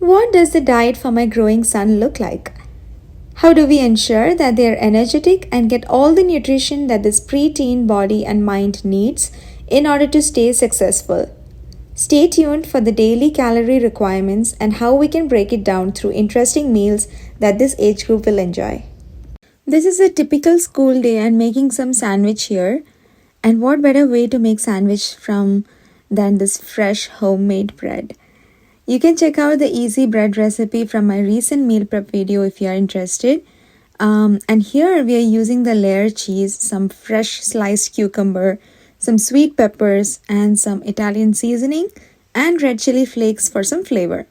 What does the diet for my growing son look like? How do we ensure that they are energetic and get all the nutrition that this preteen body and mind needs in order to stay successful? Stay tuned for the daily calorie requirements and how we can break it down through interesting meals that this age group will enjoy. This is a typical school day and making some sandwich here. And what better way to make sandwich than this fresh homemade bread? You can check out the easy bread recipe from my recent meal prep video if you are interested. And here we are using the layer cheese, some fresh sliced cucumber, some sweet peppers, and some Italian seasoning, and red chili flakes for some flavor.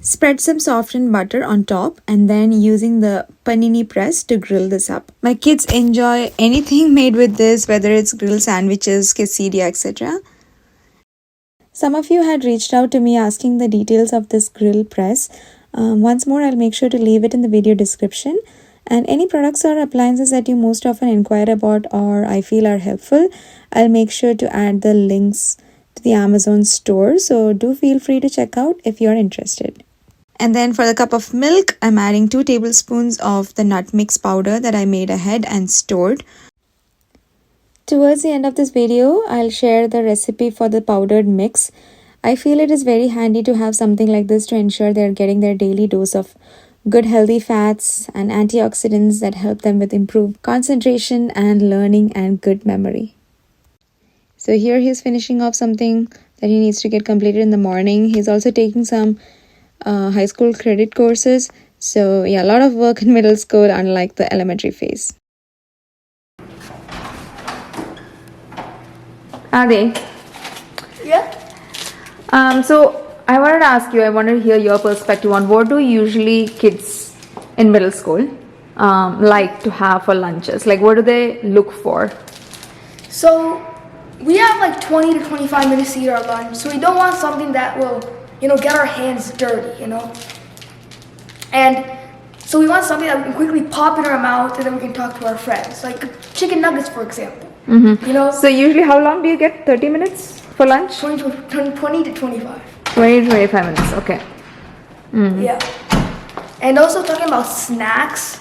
Spread some softened butter on top and then using the panini press to grill this up. My kids enjoy anything made with this, whether it's grilled sandwiches, quesadilla, etc. Some of you had reached out to me asking the details of this grill press. Once more, I'll make sure to leave it in the video description. And any products or appliances that you most often inquire about or I feel are helpful, I'll make sure to add the links to the Amazon store. So do feel free to check out if you're interested. And then for the cup of milk, I'm adding 2 tablespoons of the nut mix powder that I made ahead and stored. Towards the end of this video, I'll share the recipe for the powdered mix. I feel it is very handy to have something like this to ensure they're getting their daily dose of good healthy fats and antioxidants that help them with improved concentration and learning and good memory. So here he's finishing off something that he needs to get completed in the morning. He's also taking some high school credit courses. So yeah, a lot of work in middle school unlike the elementary phase. Adi. Yeah? So I wanted to ask you, I wanted to hear your perspective on what do usually kids in middle school like to have for lunches? Like what do they look for? So we have like 20 to 25 minutes to eat our lunch. So we don't want something that will, get our hands dirty, And so we want something that we can quickly pop in our mouth and then we can talk to our friends. Like chicken nuggets, for example. Mm-hmm. So usually how long do you get? 30 minutes for lunch? 20 to 25. 20 to 25 minutes, okay. Mm-hmm. Yeah. And also talking about snacks.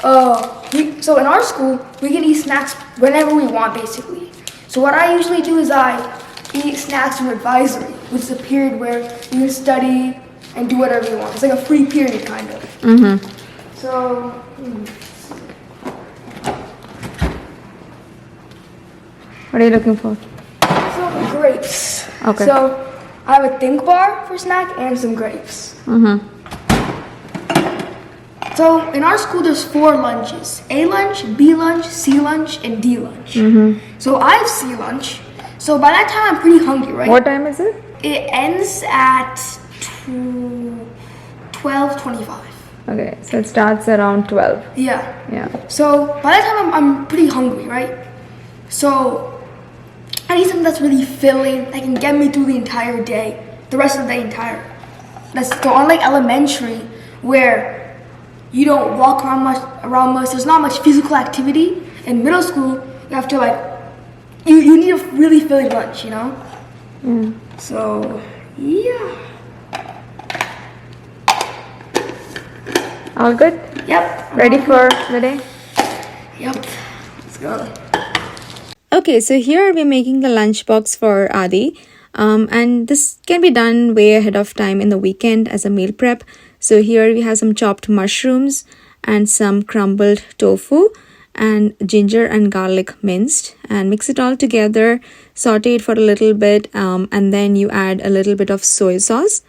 So in our school, we can eat snacks whenever we want, basically. So what I usually do is I eat snacks from advisory, which is a period where you can study and do whatever you want. It's like a free period, kind of. Mm-hmm. So, what are you looking for? some grapes. Okay. So I have a think bar for snack and some grapes. Mm-hmm. So in our school, there's 4 lunches: A lunch, B lunch, C lunch, and D lunch. Mm-hmm. So I have C lunch. So by that time, I'm pretty hungry, right? What time is it? It ends at 12:25. Okay, so it starts around 12. Yeah. So by that time, I'm pretty hungry, right? So I need something that's really filling, that can get me through the entire day, the rest of the day entire. So unlike elementary, where you don't walk around much, there's not much physical activity. In middle school, you have to you need a really filling lunch, Mm. So, yeah. All good? Yep. Ready for the day? Yep. Let's go. Okay, so here we're making the lunchbox for Adi. And this can be done way ahead of time in the weekend as a meal prep. So here we have some chopped mushrooms and some crumbled tofu and ginger and garlic minced, and mix it all together, saute it for a little bit, and then you add a little bit of soy sauce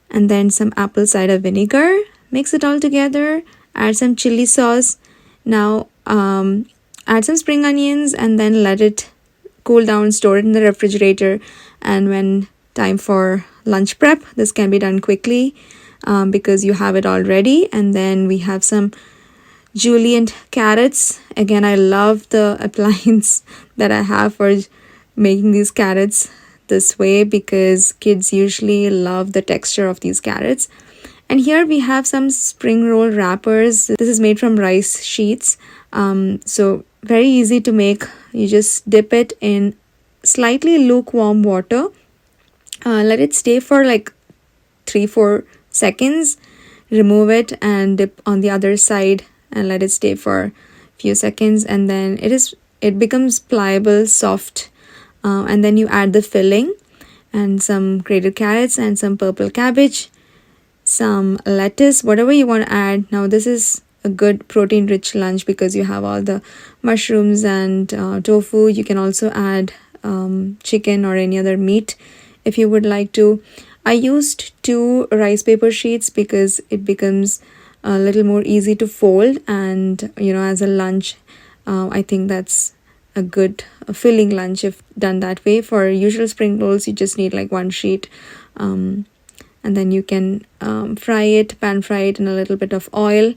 and then some apple cider vinegar. Mix it all together, add some chili sauce. Now add some spring onions and then let it cool down, store it in the refrigerator. And when time for lunch prep, this can be done quickly because you have it all ready. And then we have some julienne carrots. Again, I love the appliance that I have for making these carrots this way because kids usually love the texture of these carrots. And here we have some spring roll wrappers. This is made from rice sheets. So very easy to make. You just dip it in slightly lukewarm water. Let it stay for like 3-4 seconds, remove it and dip on the other side and let it stay for a few seconds, and then it becomes pliable, soft, and then you add the filling and some grated carrots and some purple cabbage, some lettuce, whatever you want to add. Now this is a good protein rich lunch because you have all the mushrooms and tofu. You can also add chicken or any other meat if you would like to. I used 2 rice paper sheets because it becomes a little more easy to fold, and as a lunch, I think that's a good filling lunch if done that way. For usual spring rolls, you just need like 1 sheet, and then you can pan fry it in a little bit of oil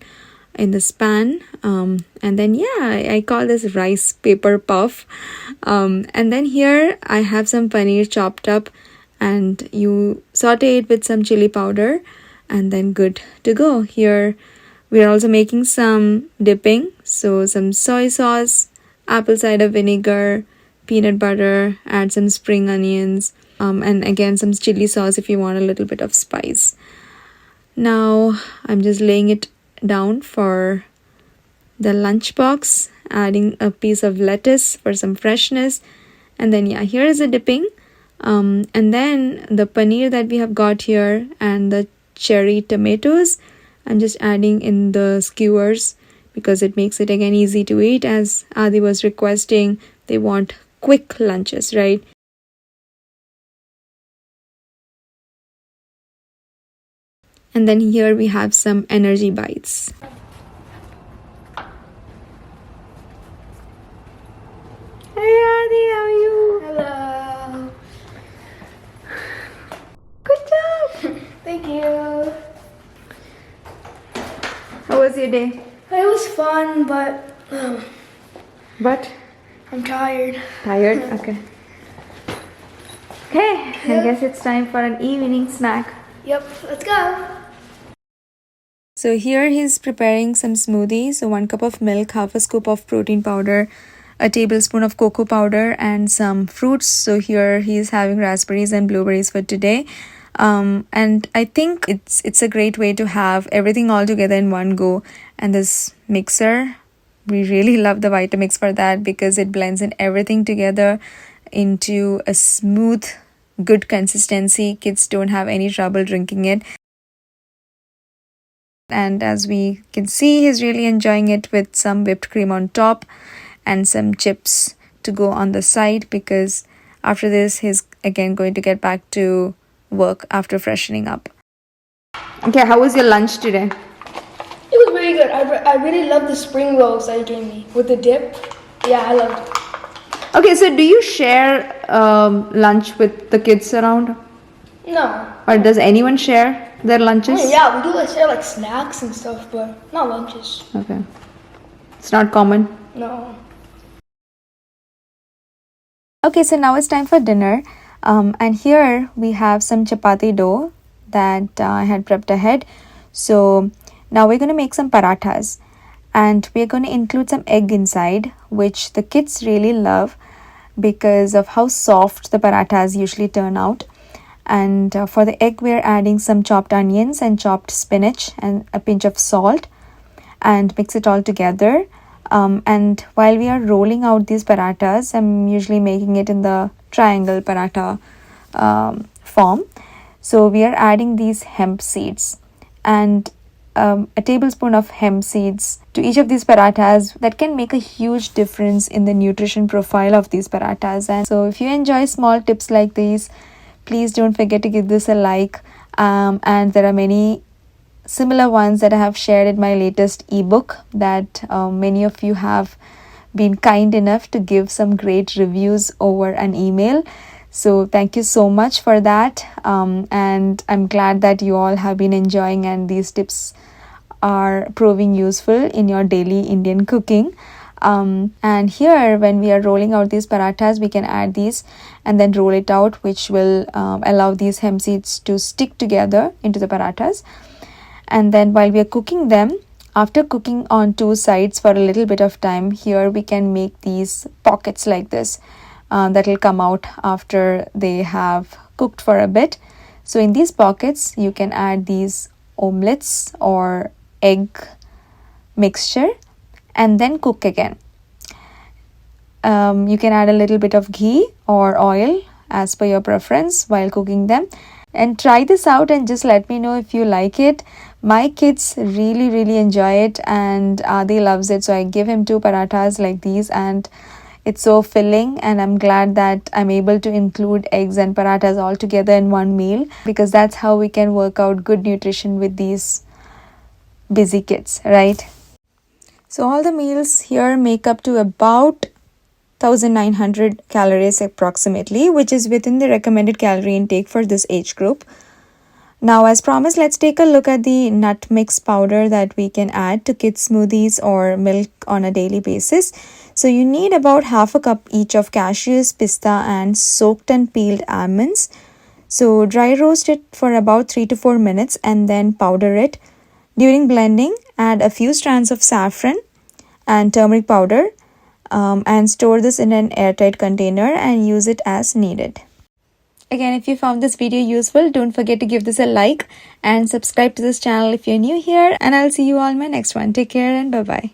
in this pan, and then I call this rice paper puff. And then here I have some paneer chopped up, and you saute it with some chili powder, and then good to go. Here we are also making some dipping, so some soy sauce, apple cider vinegar, peanut butter, add some spring onions, and again some chili sauce if you want a little bit of spice. Now I'm just laying it down for the lunchbox, adding a piece of lettuce for some freshness, and then here is the dipping, and then the paneer that we have got here and the cherry tomatoes I'm just adding in the skewers because it makes it again easy to eat, as Adi was requesting. They want quick lunches, right? And then here we have some energy bites. Hey Adi, how are you? Hello. Good job. Thank you. How was your day? It was fun, but But I'm tired. tired? Okay. Okay, I guess it's time for an evening snack. Yep, let's go. So here he's preparing some smoothie. So 1 cup of milk, half a scoop of protein powder, a tablespoon of cocoa powder, and some fruits. So here he's having raspberries and blueberries for today. And I think it's a great way to have everything all together in one go. And this mixer, we really love the Vitamix for that because it blends in everything together into a smooth, good consistency. Kids don't have any trouble drinking it. And as we can see, he's really enjoying it with some whipped cream on top and some chips to go on the side, because after this he's again going to get back to work after freshening up. Okay, how was your lunch today? It was really good. I really love the spring rolls that you gave me with the dip. Yeah, I loved it. Okay, so do you share lunch with the kids around? No. Or does anyone share their lunches? Yeah, we do share like snacks and stuff, but not lunches. Okay. It's not common? No. Okay, so now it's time for dinner. And here we have some chapati dough that I had prepped ahead. So now we're going to make some parathas. And we're going to include some egg inside, which the kids really love because of how soft the parathas usually turn out. And for the egg, we're adding some chopped onions and chopped spinach and a pinch of salt, and mix it all together. And while we are rolling out these parathas, I'm usually making it in the triangle paratha form. So we are adding these hemp seeds and a tablespoon of hemp seeds to each of these parathas. That can make a huge difference in the nutrition profile of these parathas. And so if you enjoy small tips like these, please don't forget to give this a like. And there are many similar ones that I have shared in my latest ebook that many of you have been kind enough to give some great reviews over an email. So thank you so much for that. And I'm glad that you all have been enjoying and these tips are proving useful in your daily Indian cooking. And here, when we are rolling out these parathas, we can add these and then roll it out, which will allow these hemp seeds to stick together into the parathas. And then while we are cooking them, after cooking on 2 sides for a little bit of time, here we can make these pockets like this that will come out after they have cooked for a bit. So in these pockets, you can add these omelets or egg mixture and then cook again. You can add a little bit of ghee or oil as per your preference while cooking them. And try this out and just let me know if you like it. My kids really enjoy it, and Adi loves it. So I give him 2 parathas like these, and it's so filling, and I'm glad that I'm able to include eggs and parathas all together in one meal, because that's how we can work out good nutrition with these busy kids, right? So all the meals here make up to about 1900 calories approximately, which is within the recommended calorie intake for this age group. Now, as promised, let's take a look at the nut mix powder that we can add to kids' smoothies or milk on a daily basis. So you need about half a cup each of cashews, pista, and soaked and peeled almonds. So dry roast it for about 3 to 4 minutes and then powder it. During blending, add a few strands of saffron and turmeric powder, and store this in an airtight container and use it as needed. Again, if you found this video useful, don't forget to give this a like and subscribe to this channel if you're new here, and I'll see you all in my next one. Take care and bye-bye.